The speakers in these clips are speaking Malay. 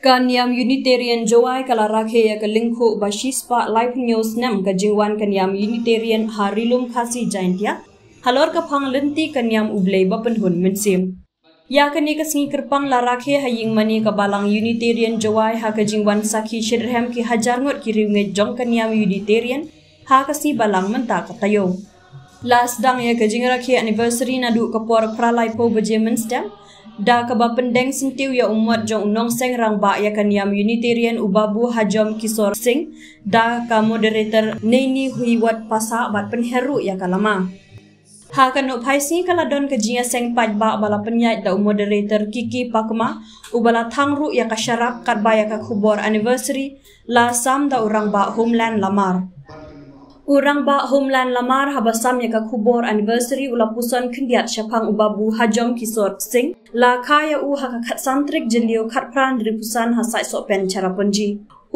Kanyam Unitarian Joai kala rakhe ya kalingko bashispa live news nam kajingwan kanyam Unitarian harilum khasi jaintia halor ka phang lenti kanyam ublei bapan hun mensim ya kani ka singi kerpang la rakhe haying mani ka balang Unitarian Joai ha kajingwan sakhi shirham ki hajar ngot ki riwnge jong kanyam Unitarian ha kasi balang menta katayo last dang ya kajing rakhe anniversary nadu kapor pralai po bejemen stem da kaba pendeng sintiu ya umat jong unong seng rang ba ya kanyam Unitarian ubabu hajom kisor sing da ka moderator neini huiwat pasa bat penheru ya kalama ha kanu phaisi kala don ka jia seng paj ba bala penyai da moderator Kiki Pakma ubala thangru ya ka syarap kat ba ya ka khubor anniversary la sam da urang ba homeland lamar Urang ba homeland lamar habasam ya ka khubor anniversary ula puson khendiat syapang ubabu hajom kisor sing la khaya u ha khat santrik jendio khat pran dari pusan ha sai so pen cara ponji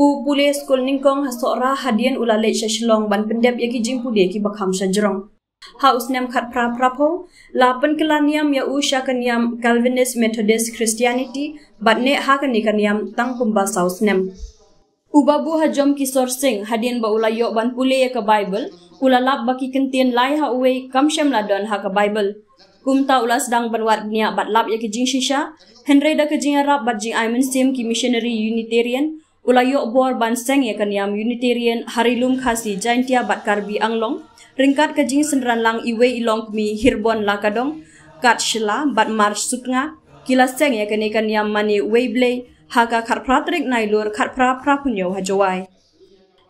u pule skul ningkong ha so ra hadian ula le shalong ban pendep ya ki jing pude ki bakham sajrong ha usnem khat pra prapo la pen kelaniam ya u syakaniam Calvinist Methodist Christianity batne ha kaniam tang kumba sausnem Ubabu hajom kisor sing hadian ba ula yok ban pule ya ka Bible ula lap baki kentien lai ha uwe kamsyam ladon ha ka Bible kumta ula sedang banwat nia bat lap ya ke jing shisha henry da ke jing arab bat jing aimen sim ki missionary Unitarian ula yok bor ban seng ya kaniam Unitarian harilum khasi jaintia bat karbi anglong ringkat ke jing senran lang iwe ilong mi hirbon lakadong kat shila bat march suknga kila seng ya kaniam mani weiblay haka khat pratrik nailur khat pra punyo hajawai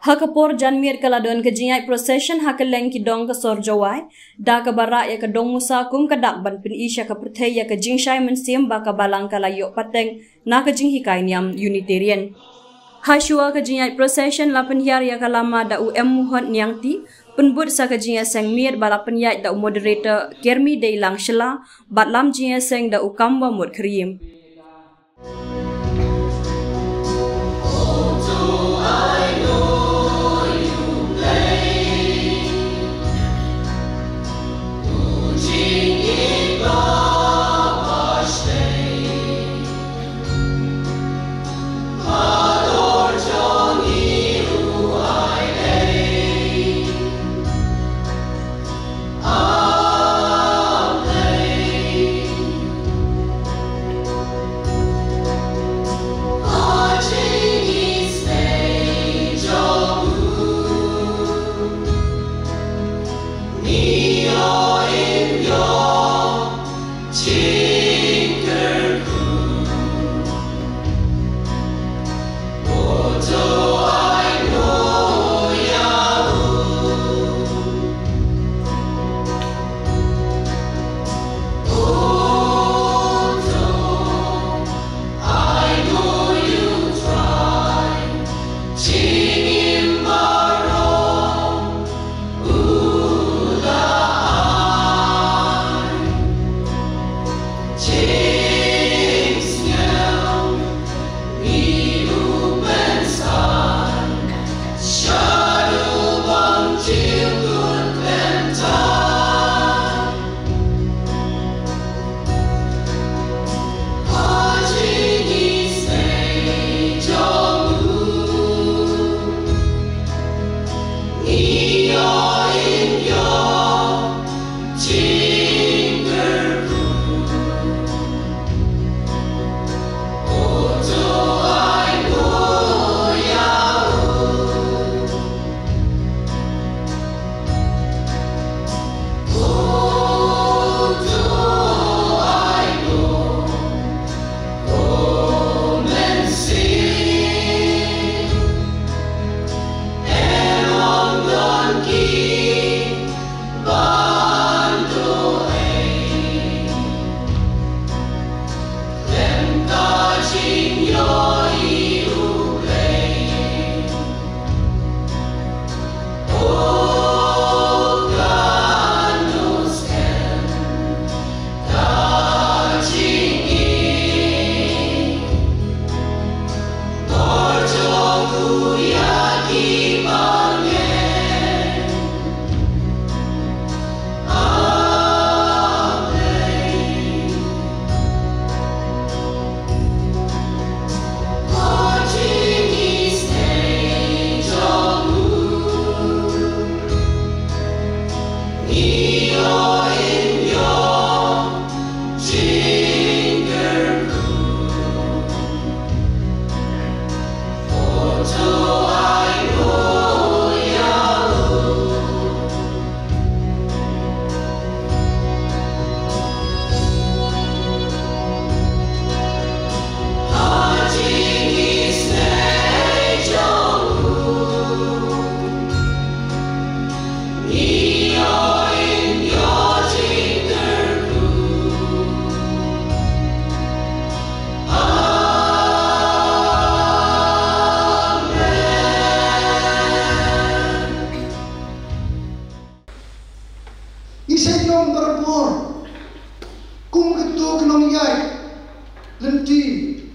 haka por janmir kaladon ke jingai procession haka leng ki dong ka sor jawai da ka bara ya ka dong musa kum ka dak ban pin isha ka prthai ya ka jingshai men sim ba ka balang kala yo pateng na ka jing hikai niam Unitarian hashua ka jingai procession la penhyar ya ka lama da u muhon niangti penbut sa ka jingai seng mir bala penyai da moderator Kermi Deilang Shela batlam jingai seng da u kamba mut krim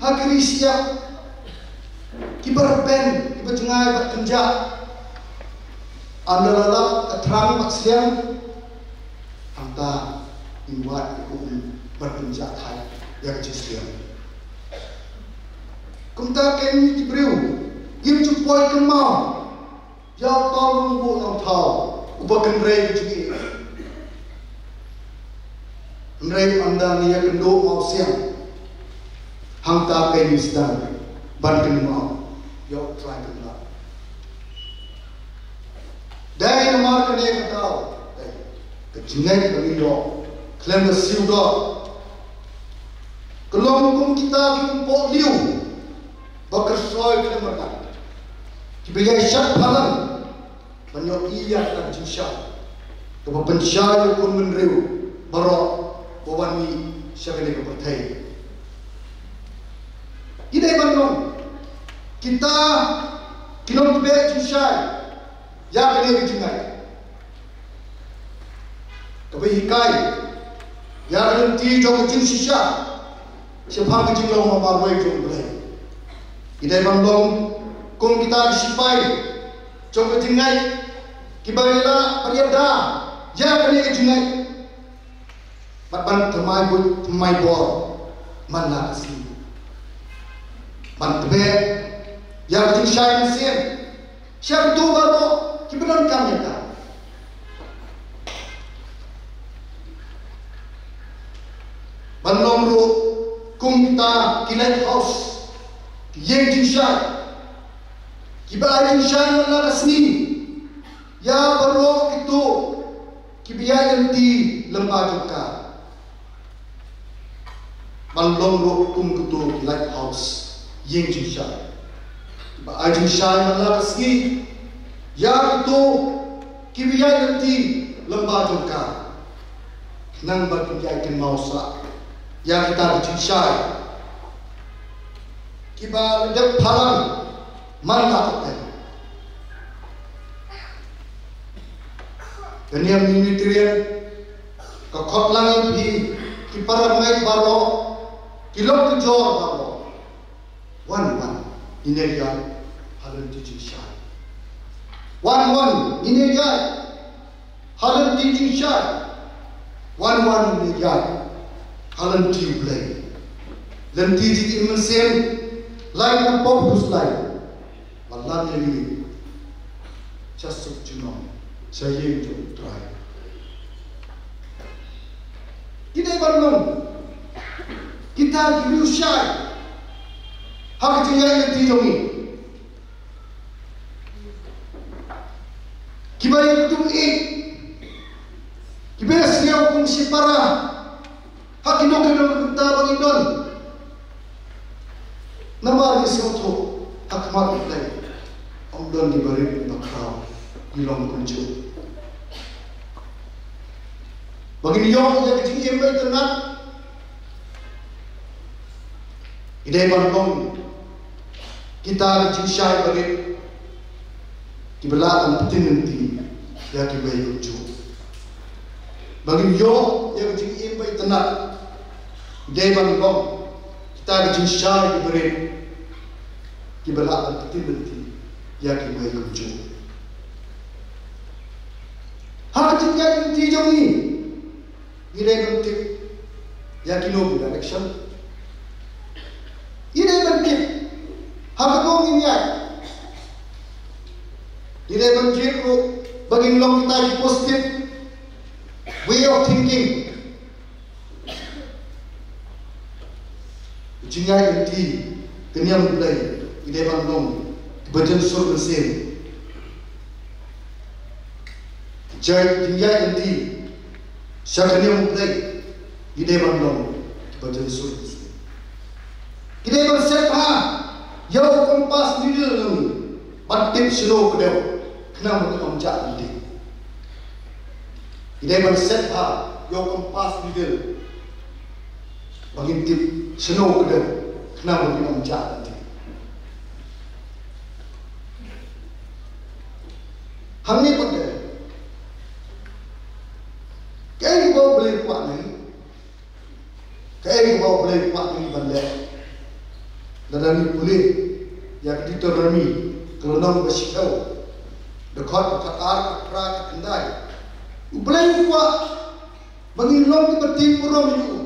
hakiri siap kibar pen kibar jengai bat kenja anda lalap terang mak siang anta inwat ikum berkenja hai yang jisiam kumta ken kibriu im cupoi kemau yau tolong bu nong tau ubakan rei jugi rei anda niya kendo mau siang hangta ken isdan ban kemau yau try kemau dai namar kene katau kejingai berido klem siudo kelong kum kita kimpo liu bakar soy klemerkan kibiyai syak palan banyak iya dan jusya kepa pensyaya kun menriu barok bawani syakane kepertai idai banong kita kilom be jusya ya kene kejingai tapi hikai ya nanti jauh kecil sisa siapa kecil lo mabarway jauh boleh idai bandong kum kita disipai jauh kejingai kibarila pariada ya kene kejingai batban temai bor mana asli bantbe ya kecil syai mesin siapa tu baru kiberon kami tak Bandung ru kum kita kilat house yang jinsai kiba jinsai mana resmi ya baru itu kibiaya di lembah juga Bandung ru kum itu kilat house yang jinsai kiba jinsai mana resmi ya itu kibiaya di lembah juga nang berkibiaya mausa ya kita dicintai kiba ledek palang mana tak keniam militer kakot langit di kiparan mai baro kilok kejor baro wan ini dia halal dicintai wan ini dia halal dicintai wan ini dia halan tiublay lanti ji imensen lain na popus lain wallan ni chasuk juno saye jo try kita bandung kita diusyai hak jingai lanti jongi kibaya tum kibaya siau kung sipara Hakino kita bangidon nama risoto hakmat ilai omdon di bari bakrau ilong kuncu bagi yo yang kecil embai tenat idai bandong kita cincai bagi dibelakan penting nanti ya kibai kuncu bagi yo yang kecil embai tenat Dewan bom kita dicintai diberi dibelakan penting ya kibai kuncu hak tinggal di jongi ini penting ya kino direction ini penting hak kong ini ini penting bagi long kita di positive way of thinking jingai inti kenyam bulai ide bandong bajan sur mesin jingai inti syakanyam bulai ide bandong bajan sur mesin ide berset ha yau kompas nidil batip slow kedau kenam omjak ide berset ha yau kompas nidil bagi tip senow ke dia kenapa dia omjak nanti hang ni pun dia kaya bawa beli kuat ni kaya bawa beli kuat ni balik Darani kulit yang ditorami kelonong bersihau dekat katar kera kendai. Ubelai kuat bangin long bertim purom itu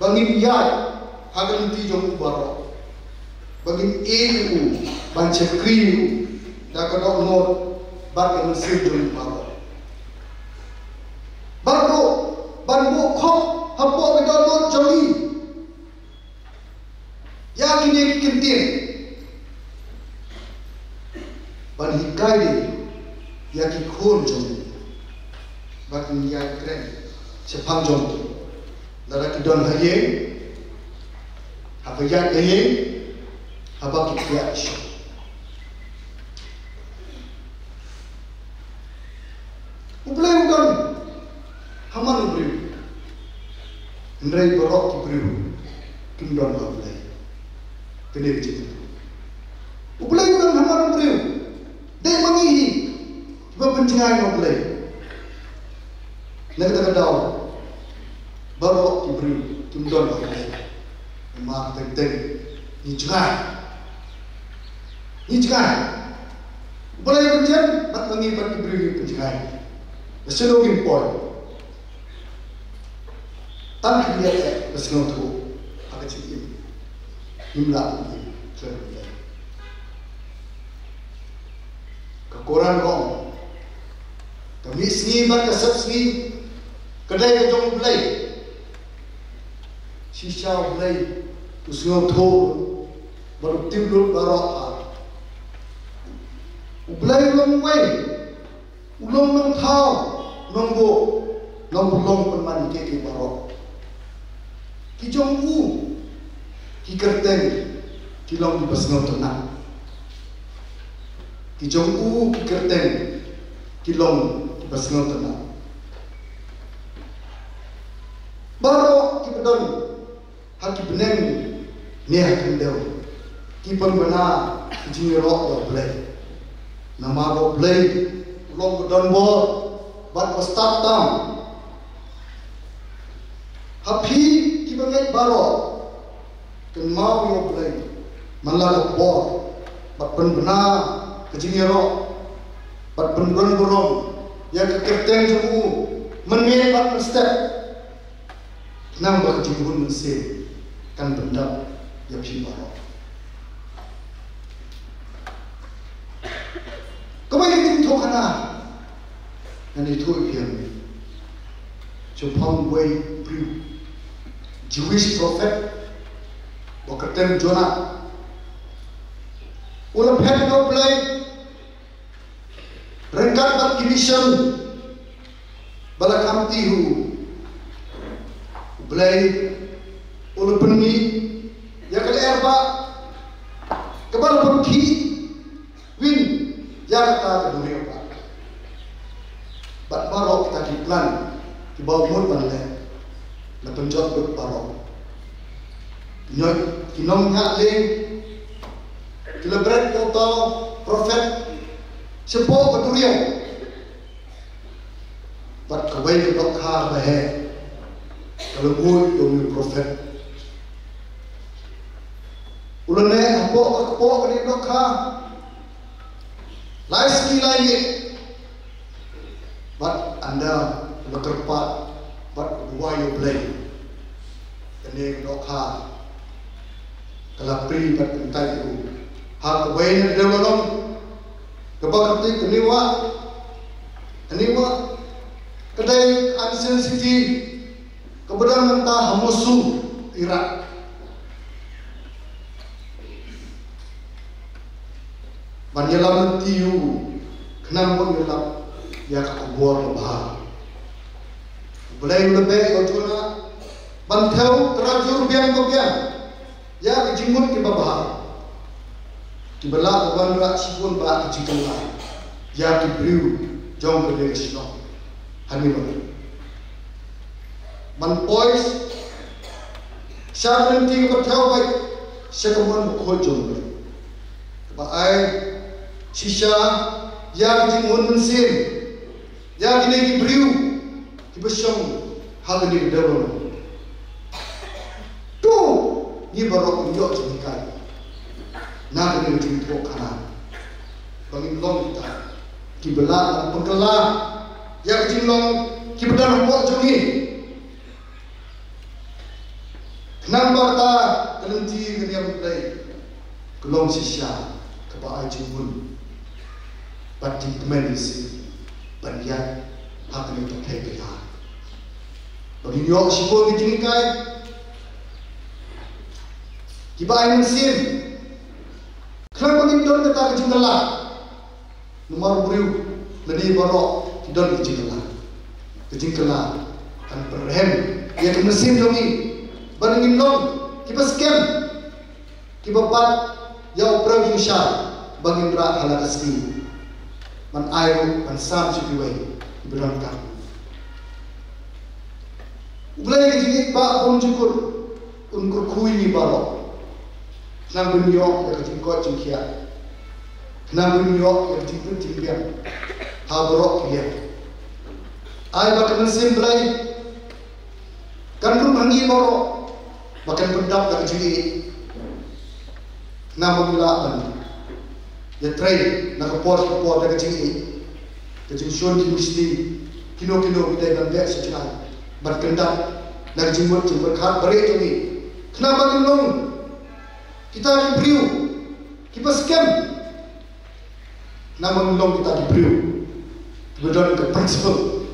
bangin yai hagan ti jom baro bangin eu banche kriu da kadok no bag mesir jom baro baro banbo khop hapo bedolot joli ya kini kintin ban hikai ya ki khon jom bagi yang keren sepang jom lara kidon hayeng apa yang hayeng apa kita isu ublay udan haman ubri ndray borok ubri kindon ublay kene bici ublay udan haman ubri de mangihi bebencingan ublay Negara daw baru diberi tundon oleh mak tenteng ni jangan boleh berjalan bat mengibat diberi penjangan beselogin poin tan dia beselog tu agak cikgu imla ini cerita kekurangan kong kami sini berkesep sini kedai ke jom belai sisa belai usngo tho baru timbul barok belai long way ulong long thau nongbo long perman ke barok ki jom u ki kerteng ki long di pasngo tenang ki jom u ki kerteng ki long di pasngo tenang baru kita don haki beneng ni hakin dew kipan bena jingi rok do blay nama do blay long don bo bat start tam happy kibangai baro ken mau yo blay malala bo bat pen bena jingi rok bat pen borong ya kerteng jumu menme bat step nang berjibun mesir kan benda yang siapa kembali tim thokana dan itu yang Jepang way brew Jewish prophet Bokatem Jonah ulah pet no play rengkat bat division balakam tihu belai ulu penmi ya kali erba kebal pergi win ya kata dunia pak bat barok kita di plan di bawah mur panle la penjot ber barok nyoy kinong nya le kilabret auto prophet sepo beturio bat kawai dok kha bahe kalau gue demi prophet, ulane apa ni dokha, lagi lagi, but anda berkerpat, but why you blame? Ini dokha, kalau pri but entai itu, hak wain ada belum, kebakti keniwa, kedai unsensitive. Kebetulan mentah musuh Irak. Menyelam tiu, kenapa menyelam? Ya kebuar lebah. Boleh lebih ojona, bantau terajur biang. Ya kejimut ke babah. Dibelah bukan rak sipun bah kejikulah. Ya diberiu jom berdiri senang. Hanimah. Man pois siapa nanti bertahu baik sekeman berkojong baai sisa yang jimun mensin yang ini diberiu dibersong hal ini dalam tu ni barok yo jenikai na kene jing thok khana bangin long kita kibela pengkela ya jing long kibela mo jongi number ta kelenti keniam play kelong sisya keba ai jingmun pati medisi banyak hak ni to play kita bagi yo sipo ni jenikai kiba ai mesin kenapa ni don kata jingala nomor beriu leni barok don kejingkala kan berhem dia ke mesin jongi bandingin long kiba scam kiba pat ya operasi syar bangin ra halakasi man ayo man sam sipiwai ibrangka ublai kejing ba pun cukur unkur kui ni barok nang bunyo ya kejing ko jingkia nang bunyo ya kejing jingkia ha barok kia ai bakal mesin belai kan rum hangi moro bakal berdap dak jui nama milaban ya train nak por dak jui shon ki mesti kino kita ban bek secai berkendap dak jimut berkhat bare jui kenapa nong kita dibriu kita scam nama nong kita dibriu berdon ke principle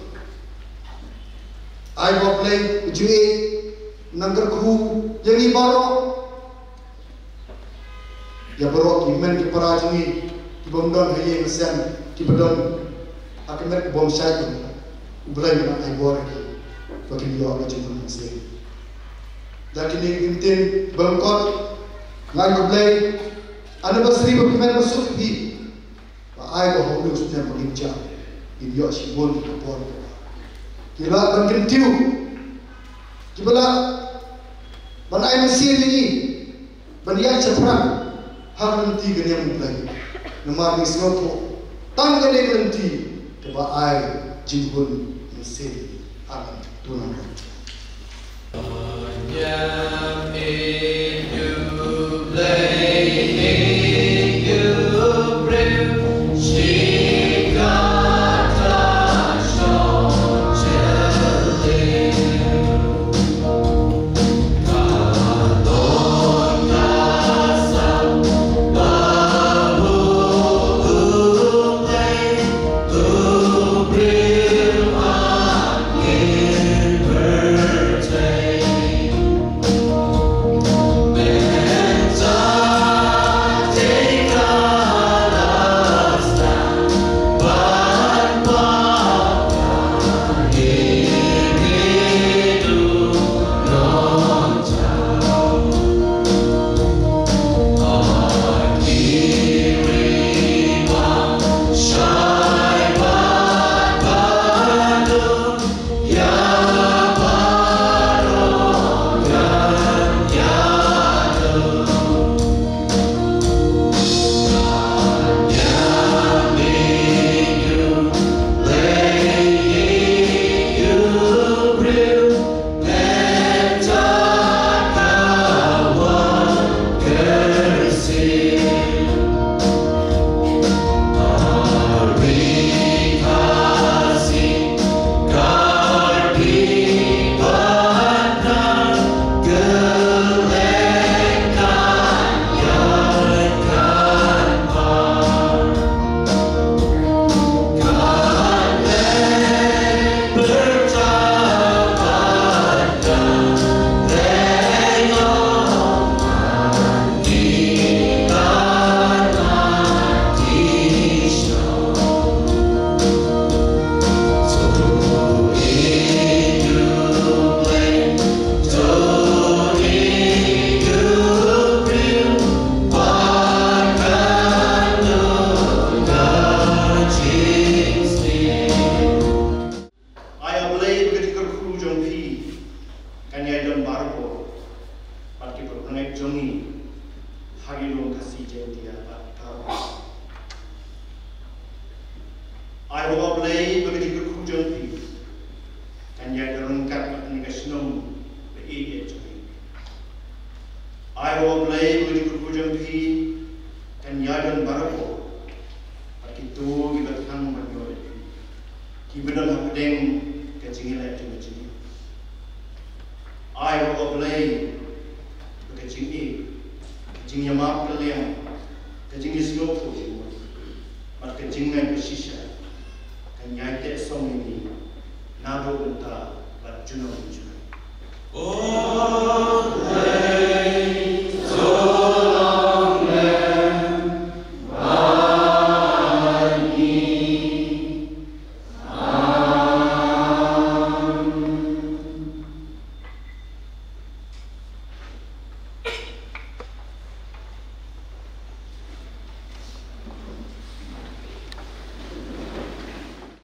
ai bawa play jui nangker kru yang ni barok ya barok kimen ki parajungi ki bomdon haye ngesen ki bedon akimet bom syait ublai na ai bor ki bagi yo ka jumon ngesen dakini intin bangkot ngai ko play anniversary ko kimen masuk di ba ai ko hono sudah mengincar in yo sibon ki bor kila bangkin tiu kibala ban ai mesin ni ban yang cepran hak nanti gani yang mulai nomor ni seloto tang gani nanti keba ai jingun mesin akan tunang Yang itu play itu bring I will play with the Kujampi and Yadan Barako. Akitu kita tang manyo. Kibidal hapdeng kecingilek cingci. I will play with kecing yamap kalian, kecing slow for you. But kecing ay pesisya. Kanyate song ini nado unta but juno. Oh